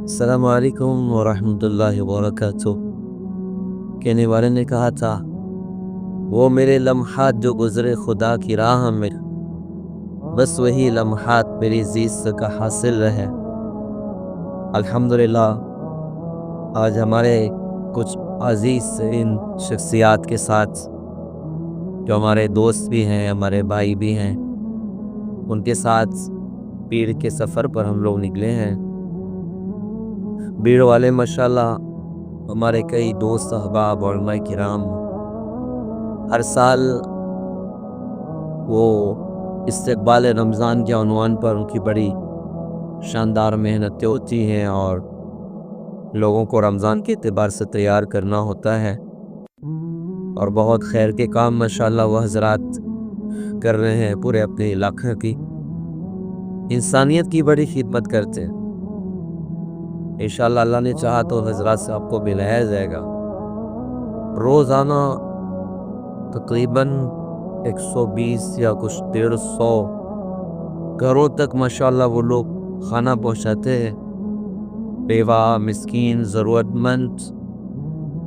السلام علیکم ورحمۃ اللہ وبرکاتہ۔ کہنے والے نے کہا تھا، وہ میرے لمحات جو گزرے خدا کی راہ میں، بس وہی لمحات میری زیست کا حاصل رہے۔ الحمدللہ آج ہمارے کچھ عزیز ان شخصیات کے ساتھ جو ہمارے دوست بھی ہیں، ہمارے بھائی بھی ہیں، ان کے ساتھ پیر کے سفر پر ہم لوگ نکلے ہیں۔ بھیڑ والے ماشاءاللہ ہمارے کئی دوست احباب اور علماء کرام ہر سال وہ استقبال رمضان کے عنوان پر ان کی بڑی شاندار محنتیں ہوتی ہیں اور لوگوں کو رمضان کے اعتبار سے تیار کرنا ہوتا ہے، اور بہت خیر کے کام ماشاءاللہ وہ حضرات کر رہے ہیں۔ پورے اپنے علاقے کی انسانیت کی بڑی خدمت کرتے ہیں۔ انشاءاللہ اللہ نے چاہا تو حضرات سے آپ کو ملایا جائے گا۔ روزانہ تقریباً 120 یا کچھ 150 گھروں تک ماشاءاللہ وہ لوگ کھانا پہنچاتے ہیں، بیوہ، مسکین، ضرورت مند،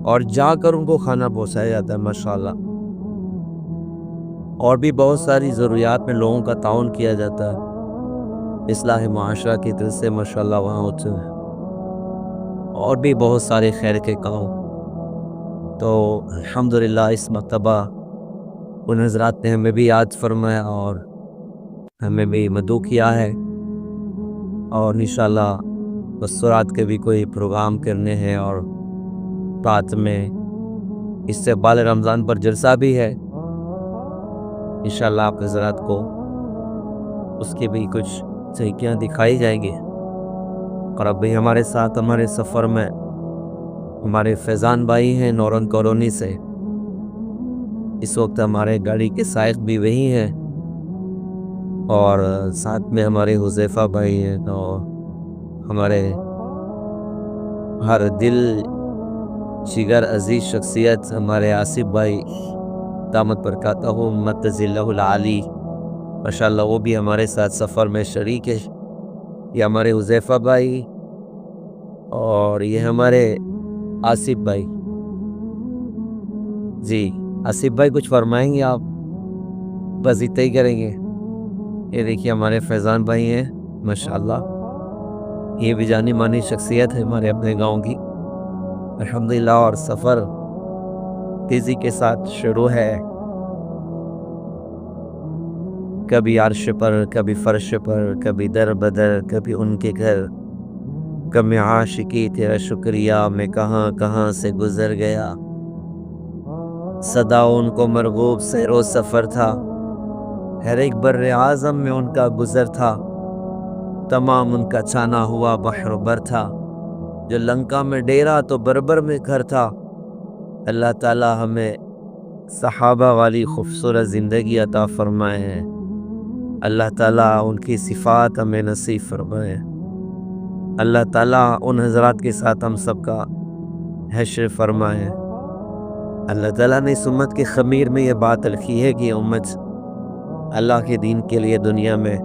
اور جا کر ان کو کھانا پہنچایا جاتا ہے ماشاءاللہ۔ اور بھی بہت ساری ضروریات میں لوگوں کا تعاون کیا جاتا ہے، اصلاح معاشرہ کی طرف سے ماشاءاللہ وہاں ہوتے ہیں، اور بھی بہت سارے خیر کے کام۔ تو الحمدللہ اس مرتبہ ان حضرات نے ہمیں بھی یاد فرمایا اور ہمیں بھی مدعو کیا ہے، اور انشاءاللہ بسرات کے بھی کوئی پروگرام کرنے ہیں، اور رات میں استقبال رمضان پر جلسہ بھی ہے۔ انشاءاللہ آپ حضرات کو اس کی بھی کچھ جھلکیاں دکھائی جائیں گی۔ اور اب بھی ہمارے ساتھ ہمارے سفر میں ہمارے فیضان بھائی ہیں نورن کالونی سے۔ اس وقت ہمارے گاڑی کے سائق بھی وہی ہیں، اور ساتھ میں ہمارے حذیفہ بھائی ہیں، اور ہمارے ہر دل جگر عزیز شخصیت ہمارے آصف بھائی دامت برکاتہ متظلہ العالی، ماشاءاللہ وہ بھی ہمارے ساتھ سفر میں شریک ہے۔ یہ ہمارے حذیفہ بھائی اور یہ ہمارے آصف بھائی۔ جی آصف بھائی کچھ فرمائیں گے آپ؟ بس اتنا ہی کریں گے۔ یہ دیکھیے ہمارے فیضان بھائی ہیں ماشاءاللہ، یہ بھی جانی مانی شخصیت ہے ہمارے اپنے گاؤں کی الحمدللہ، اور سفر تیزی کے ساتھ شروع ہے۔ کبھی عرش پر، کبھی فرش پر، کبھی در بدر، کبھی ان کے گھر، کبھی عاشقی تیرا شکریہ میں کہاں کہاں سے گزر گیا۔ صدا ان کو مرغوب سیر و سفر تھا، ہر ایک بر اعظم میں ان کا گزر تھا، تمام ان کا چھانا ہوا بحر بر تھا، جو لنکا میں ڈیرا تو بربر میں گھر تھا۔ اللہ تعالی ہمیں صحابہ والی خوبصورت زندگی عطا فرمائے ہیں، اللہ تعالیٰ ان کی صفات ہمیں نصیب فرمائے، اللہ تعالیٰ ان حضرات کے ساتھ ہم سب کا حشر فرمائے۔ اللہ تعالیٰ نے اس امت کے خمیر میں یہ بات لکھی ہے کہ امت اللہ کے دین کے لیے دنیا میں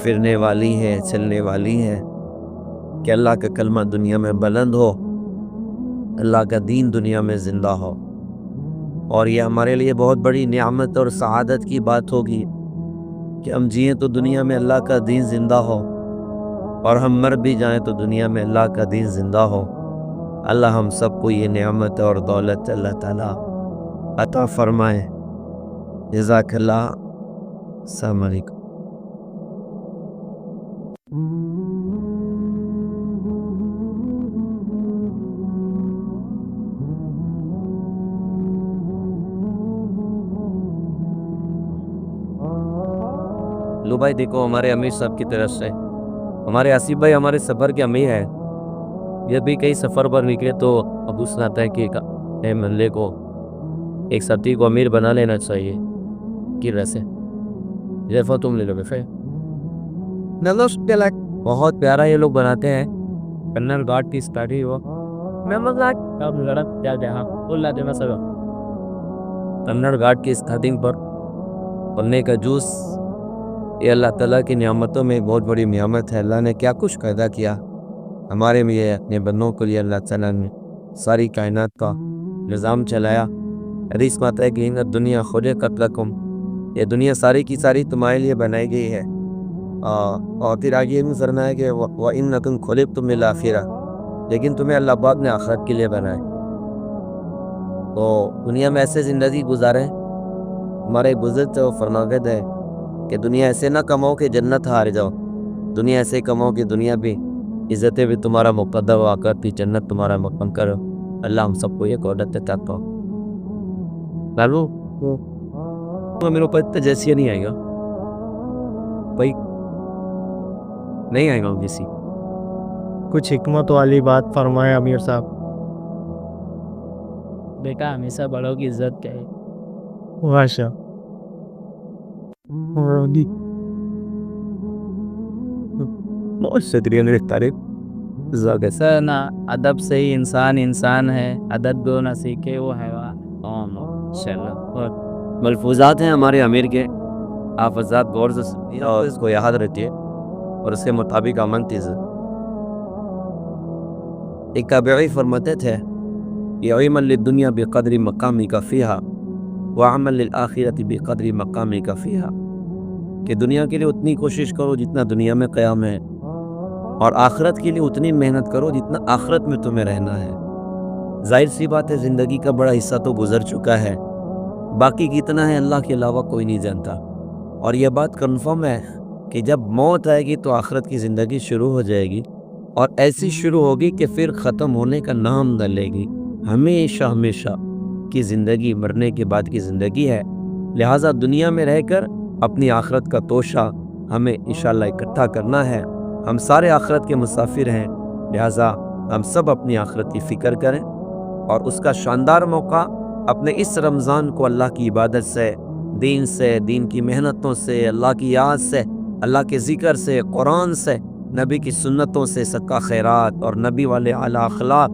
پھرنے والی ہے، چلنے والی ہے، کہ اللہ کا کلمہ دنیا میں بلند ہو، اللہ کا دین دنیا میں زندہ ہو۔ اور یہ ہمارے لیے بہت بڑی نعمت اور سعادت کی بات ہوگی کہ ہم جئیں تو دنیا میں اللہ کا دین زندہ ہو، اور ہم مر بھی جائیں تو دنیا میں اللہ کا دین زندہ ہو۔ اللہ ہم سب کو یہ نعمت اور دولت اللہ تعالیٰ عطا فرمائے۔ جزاک اللہ۔ السلام علیکم۔ لو بھائی دیکھو ہمارے امیر صاحب کی طرف سے ہمارے آصف بھائی ہمارے سفر کے امیر ہیں۔ جب بھی کئی سفر پر نکلے تو ابو سناتا ہے کہ محلے کو ایک ساتھی کو امیر بنا لینا چاہیے، کی ویسے جیفا تم لے لو بے بہت پیارا یہ لوگ بناتے ہیں۔ کنر گاٹ کی اسٹارٹی ہوا کنڑ گھاٹ کی اسٹارٹنگ پر پنے کا جوس، یہ اللہ تعالیٰ کی نعمتوں میں بہت بڑی نعمت ہے۔ اللہ نے کیا کچھ پیدا کیا، ہمارے لیے اپنے بندوں کے لیے اللہ تعالیٰ نے ساری کائنات کا نظام چلایا۔ حدیث میں آتا ہے کہ ان دنیا خلقت لکم، یہ دنیا ساری کی ساری تمہارے لیے بنائی گئی ہے، اور پھر آگے یہ فرمایا کہ وَإِنَّكُمْ خُلِقْتُمْ لِلْآخِرَةِ، لیکن تمہیں اللہ پاک نے آخرت کے لیے بنائے۔ تو دنیا میں ایسے زندگی گزارے، ہمارے بزرگ تھے وہ فرماتے تھے کہ دنیا ایسے نہ کماؤ کہ جنت ہار جاؤ، دنیا ایسے کماؤ کہ دنیا بھی عزتیں بھی تمہارا مقدر ہو، آخرت بھی جنت تمہارا مقام کرو۔ اللہ ہم سب کو یہ قدرت عطا فرمائے۔ لالو میرے اوپر اتنا جیسی نہیں آئے گا بھائی، نہیں آئے گا کسی کچھ حکمت والی بات فرمائے امیر صاحب۔ بیٹا ہمیشہ بڑوں کی عزت کرے۔ ماشاء بہت شکریہ میرے تعریف زیادہ سر نا ادب سے ہی انسان ہے، ادب جو نہ سیکھے وہ حیوان ہے۔ ملفوظات ہیں ہمارے امیر کے، آپ حضرات غور سے سنیے اور اس کو یاد رکھیے اور اس کے مطابق عمل کیجیے۔ ایک تابعی فرماتے تھے اعمل للدنیا بقدر مقامک فیہا وعمل للآخرۃ بقدر مقامک فیہا، کہ دنیا کے لیے اتنی کوشش کرو جتنا دنیا میں قیام ہے، اور آخرت کے لیے اتنی محنت کرو جتنا آخرت میں تمہیں رہنا ہے۔ ظاہر سی بات ہے زندگی کا بڑا حصہ تو گزر چکا ہے، باقی کتنا ہے اللہ کے علاوہ کوئی نہیں جانتا، اور یہ بات کنفرم ہے کہ جب موت آئے گی تو آخرت کی زندگی شروع ہو جائے گی، اور ایسی شروع ہوگی کہ پھر ختم ہونے کا نام نہ لے گی، ہمیشہ ہمیشہ کی زندگی مرنے کے بعد کی زندگی ہے۔ لہٰذا دنیا میں رہ کر اپنی آخرت کا توشہ ہمیں انشاءاللہ اکٹھا کرنا ہے۔ ہم سارے آخرت کے مسافر ہیں، لہٰذا ہم سب اپنی آخرت کی فکر کریں، اور اس کا شاندار موقع اپنے اس رمضان کو اللہ کی عبادت سے، دین کی محنتوں سے، اللہ کی یاد سے، اللہ کے ذکر سے، قرآن سے، نبی کی سنتوں سے، صدقہ خیرات اور نبی والے اعلیٰ اخلاق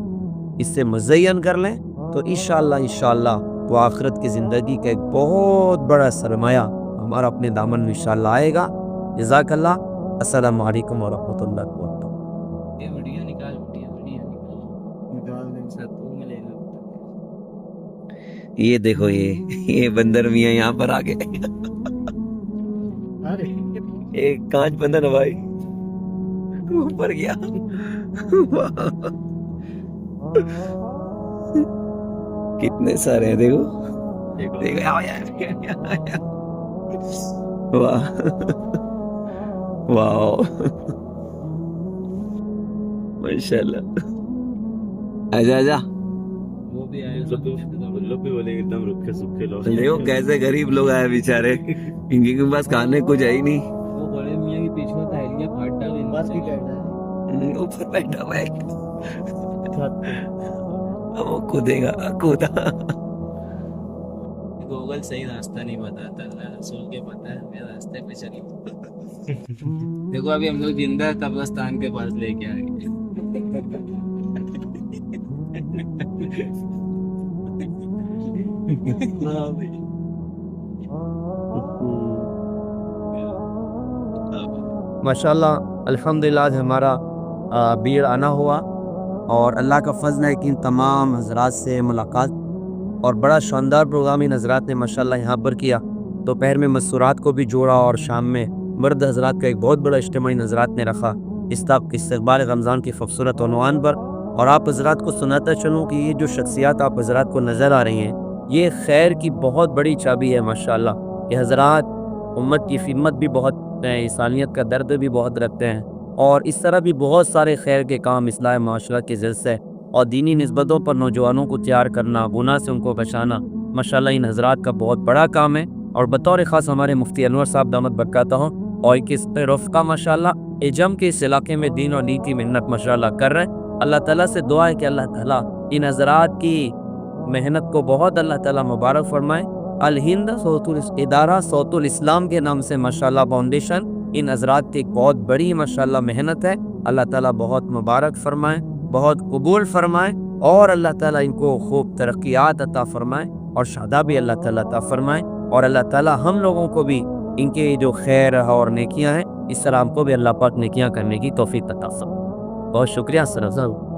اس سے مزین کر لیں تو انشاءاللہ وہ آخرت کی زندگی کا ایک بہت بڑا سرمایہ ہمارا اپنے دامن میں انشاءاللہ آئے گا۔ جزاک اللہ۔ السلام علیکم ورحمۃ اللہ وبرکاتہ۔ یہ دیکھو یہ بندر میاں یہاں پر آ گئے، ایک کانچ بندر بھائی اوپر گیا۔ کتنے سارے ہیں دیکھو، واہ واہ ماشاءاللہ۔ آجا وہ بھی آئے دیکھو کیسے غریب لوگ آئے بیچارے، ان کے پاس کھانے کچھ ہے ہی نہیں، وہ بڑے میاں کے پیچھے ہوتا ہے یہ پھاٹا اوپر بیٹھا ہوا ہے، وہ کودے گا کودا۔ گوگل صحیح راستہ نہیں بتاتا، اللہ رسول کے پتہ ہے میرے راستے پہ چلی۔ دیکھو ابھی ہم لوگ زندہ قبرستان کے پاس لے کے آ گئے۔ ماشاءاللہ الحمدللہ آج ہمارا بھیڑ آنا ہوا، اور اللہ کا فضل ہے کہ ان تمام حضرات سے ملاقات، اور بڑا شاندار پروگرام ان حضرات نے ماشاءاللہ یہاں پر کیا۔ دوپہر میں مسورات کو بھی جوڑا، اور شام میں مرد حضرات کا ایک بہت بڑا اجتماع ان حضرات نے رکھا استقبال رمضان کی خوبصورت عنوان پر۔ اور آپ حضرات کو سناتا چلوں کہ یہ جو شخصیات آپ حضرات کو نظر آ رہی ہیں یہ خیر کی بہت بڑی چابی ہے ماشاءاللہ۔ یہ حضرات امت کی خدمت بھی بہت ہیں، انسانیت کا درد بھی بہت رکھتے ہیں، اور اس طرح بھی بہت سارے خیر کے کام اصلاح معاشرت کے ذریعے سے اور دینی نسبتوں پر نوجوانوں کو تیار کرنا، گناہ سے ان کو بچانا ماشاءاللہ ان حضرات کا بہت بڑا کام ہے۔ اور بطور خاص ہمارے مفتی انور صاحب دامت برکاتہ اور اس رفقہ ماشاءاللہ ایجم کے اس علاقے میں دین اور دین کی محنت ماشاءاللہ کر رہے ہیں۔ اللہ تعالیٰ سے دعا ہے کہ اللہ تعالیٰ ان حضرات کی محنت کو بہت اللہ تعالیٰ مبارک فرمائے۔ الہند ادارہ صوت الاسلام کے نام سے ماشاءاللہ فاؤنڈیشن ان حضرات کی ایک بہت بڑی ماشاءاللہ محنت ہے۔ اللہ تعالیٰ بہت مبارک فرمائے، بہت قبول فرمائے، اور اللہ تعالیٰ ان کو خوب ترقیات عطا فرمائے اور شادابی اللہ تعالیٰ عطا فرمائے، اور اللہ تعالیٰ ہم لوگوں کو بھی ان کے جو خیر اور نیکیاں ہیں اس طرح ہم کو بھی اللہ پاک نیکیاں کرنے کی توفیق عطا فرمائے۔ بہت شکریہ سرف صاحب.